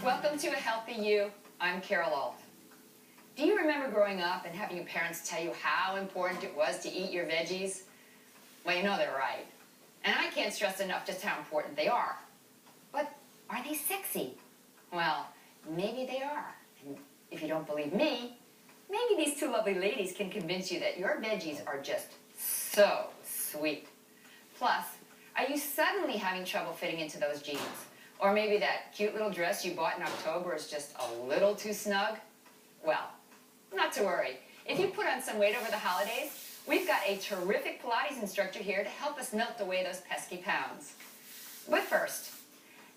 Welcome to A Healthy You. I'm Carol Alt. Do you remember growing up and having your parents tell you how important it was to eat your veggies? Well, you know they're right. And I can't stress enough just how important they are. But are they sexy? Well, maybe they are. And if you don't believe me, maybe these two lovely ladies can convince you that your veggies are just so sweet. Plus, are you suddenly having trouble fitting into those jeans? Or maybe that cute little dress you bought in October is just a little too snug? Well, not to worry. If you put on some weight over the holidays, we've got a terrific Pilates instructor here to help us melt away those pesky pounds. But first,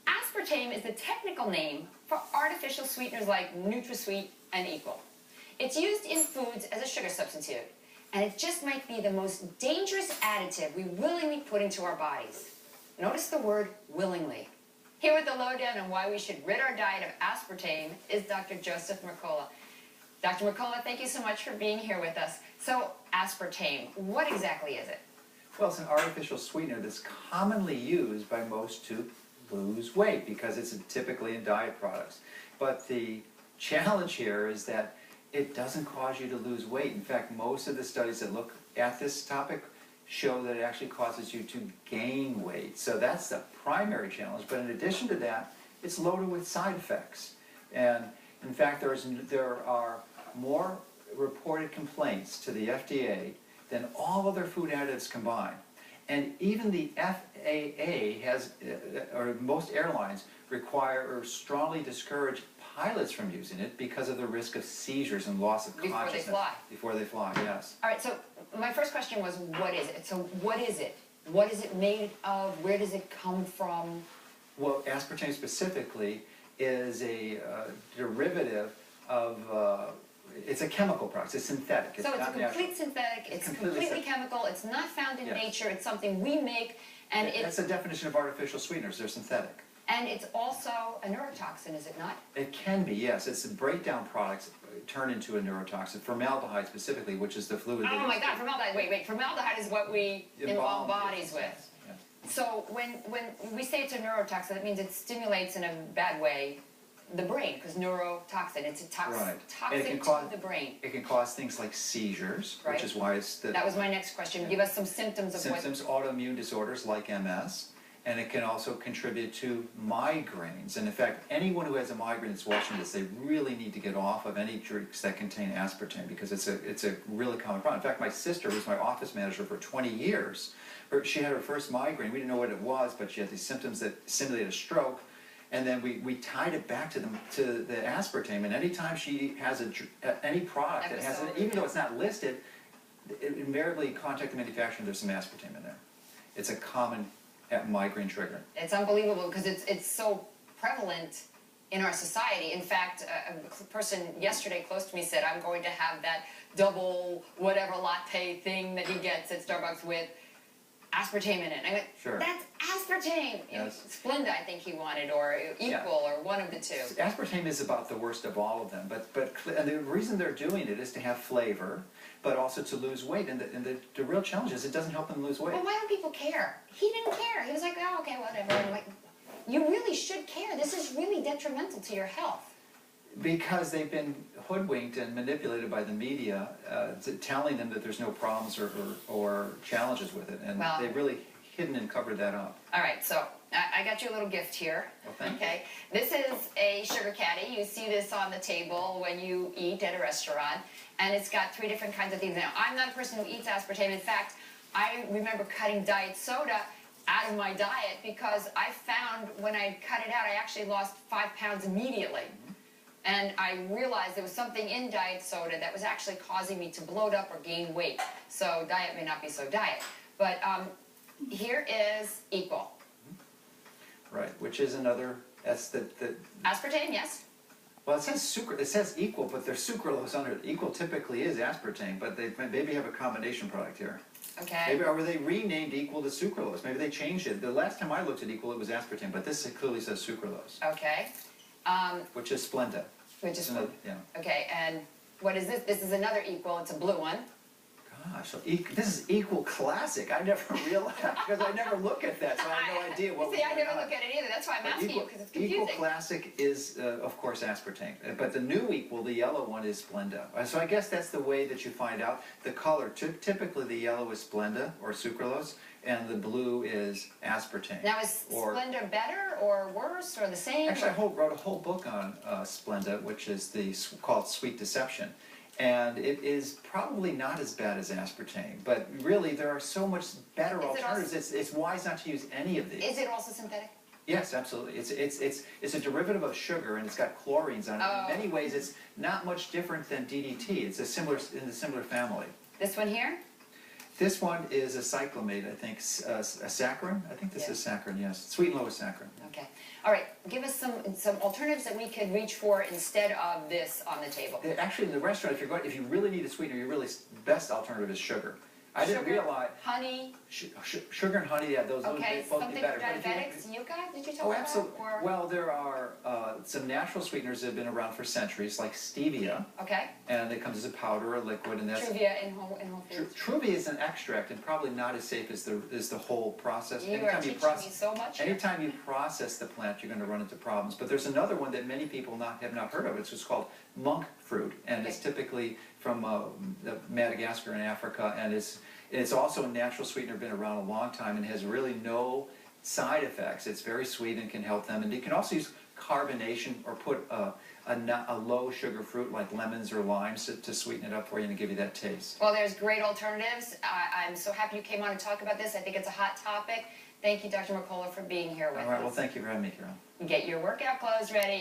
aspartame is the technical name for artificial sweeteners like NutraSweet and Equal. It's used in foods as a sugar substitute, and it just might be the most dangerous additive we willingly put into our bodies. Notice the word willingly. Here with the lowdown on why we should rid our diet of aspartame is Dr. Joseph Mercola. Dr. Mercola, thank you so much for being here with us. So, aspartame, what exactly is it? Well, it's an artificial sweetener that's commonly used by most to lose weight because it's typically in diet products. But the challenge here is that it doesn't cause you to lose weight. In fact, most of the studies that look at this topic show that it actually causes you to gain weight. So that's the primary challenge. But in addition to that, it's loaded with side effects. And in fact, there are more reported complaints to the FDA than all other food additives combined. And even the FAA has, or most airlines require or strongly discourage pilots from using it because of the risk of seizures and loss of consciousness. Before they fly. Before they fly, yes. All right, so my first question was, what is it? So what is it? What is it made of? Where does it come from? Well, aspartame specifically is a derivative of, it's a chemical product, it's synthetic. So it's a complete synthetic, it's completely chemical, it's not found in nature, it's something we make, and That's the definition of artificial sweeteners, they're synthetic. And it's also a neurotoxin, is it not? It can be, yes. It's the breakdown products turn into a neurotoxin. Formaldehyde specifically, which is the fluid. Oh my God, formaldehyde, wait, formaldehyde is what we embalm bodies with. Yes. So when we say it's a neurotoxin, that means it stimulates in a bad way the brain, because neurotoxin, it's a toxic to the brain. It can cause things like seizures, right, which is why it's the... That was my next question. Give us some symptoms of symptoms, autoimmune disorders like MS, and it can also contribute to migraines. And in fact, anyone who has a migraine that's watching this, they really need to get off of any drinks that contain aspartame because it's a really common problem. In fact, my sister, who was my office manager for 20 years, she had her first migraine. We didn't know what it was, but she had these symptoms that simulated a stroke. And then we tied it back to the aspartame. And anytime she has any product that has it, even though it's not listed, it invariably contact the manufacturer. There's some aspartame in there. It's a common migraine trigger. It's unbelievable because it's so prevalent in our society. In fact, a person yesterday close to me said, I'm going to have that double whatever latte thing that he gets at Starbucks with aspartame in it. And I went, sure, that's aspartame. Yes. Splenda, I think he wanted, or Equal, or one of the two. Aspartame is about the worst of all of them, and the reason they're doing it is to have flavor, but also to lose weight. And the real challenge is it doesn't help them lose weight. Well, why don't people care? He didn't care. He was like, oh, okay, whatever. And I'm like, you really should care. This is really detrimental to your health. Because they've been hoodwinked and manipulated by the media, telling them that there's no problems or challenges with it, and they've really hidden and covered that up. All right, so I got you a little gift here. Well, thank you. This is a sugar caddy. You see this on the table when you eat at a restaurant, and it's got 3 different kinds of things. Now, I'm not a person who eats aspartame. In fact, I remember cutting diet soda out of my diet because I found when I cut it out, I actually lost 5 pounds immediately. And I realized there was something in diet soda that was actually causing me to bloat up or gain weight. So diet may not be so diet. But here is Equal. Right, which is another, that's the... Aspartame, yes? Well, it says Equal, but there's sucralose under it. Equal typically is aspartame, but they maybe have a combination product here. Okay. Maybe, or they renamed Equal to sucralose. Maybe they changed it. The last time I looked at Equal, it was aspartame, but this clearly says sucralose. Okay. Which is Splenda. Which is Splenda. Yeah. Okay, and what is this? This is another Equal. It's a blue one. Gosh, so this is equal classic. I never realized, because I never look at that, so I have no idea what was See, I going never on. look at it either. That's why I'm But asking you, because it's Equal confusing. classic is, of course, aspartame. But the new equal, the yellow one, is Splenda. So I guess that's the way that you find out. The color, typically the yellow is Splenda or sucralose, and the blue is aspartame. Now, is Or- Splenda better or worse or the same? Actually, I wrote a whole book on Splenda, which is called Sweet Deception. And it is probably not as bad as aspartame, but really there are so much better Is it alternatives. It's wise not to use any of these. Is it also synthetic? Yes, absolutely. It's a derivative of sugar, and it's got chlorines on it. Oh. In many ways, it's not much different than DDT. It's in the similar family. This one here? This one is a cyclamate, I think, a saccharin. I think this is saccharin. Yes, sweet and low is saccharin. Okay. All right. Give us some alternatives that we could reach for instead of this on the table. Actually, in the restaurant, if you really need a sweetener, your really best alternative is sugar. I didn't Sugar, realize honey. sugar and honey. Yeah, those Okay. would both Something be for better. But if you- diabetics. Yucca? Did you talk Oh, about? absolutely. Or... Well, there are some natural sweeteners that have been around for centuries, like stevia, Okay. and it comes as a powder or liquid, and that's Truvia in Whole Foods. Truvia is an extract and probably not as safe as the whole process. You are teaching me so much here. Anytime you process the plant, you're going to run into problems. But there's another one that many people have not heard of. It's just called monk fruit, and it's typically from Madagascar in Africa, and it's also a natural sweetener, been around a long time, and has really no side effects. It's very sweet and can help them. And you can also use carbonation or put a low sugar fruit like lemons or limes to sweeten it up for you and give you that taste. Well, there's great alternatives. I'm so happy you came on to talk about this. I think it's a hot topic. Thank you, Dr. McCullough, for being here with us. All right, well, thank you for having me, Carol. Get your workout clothes ready.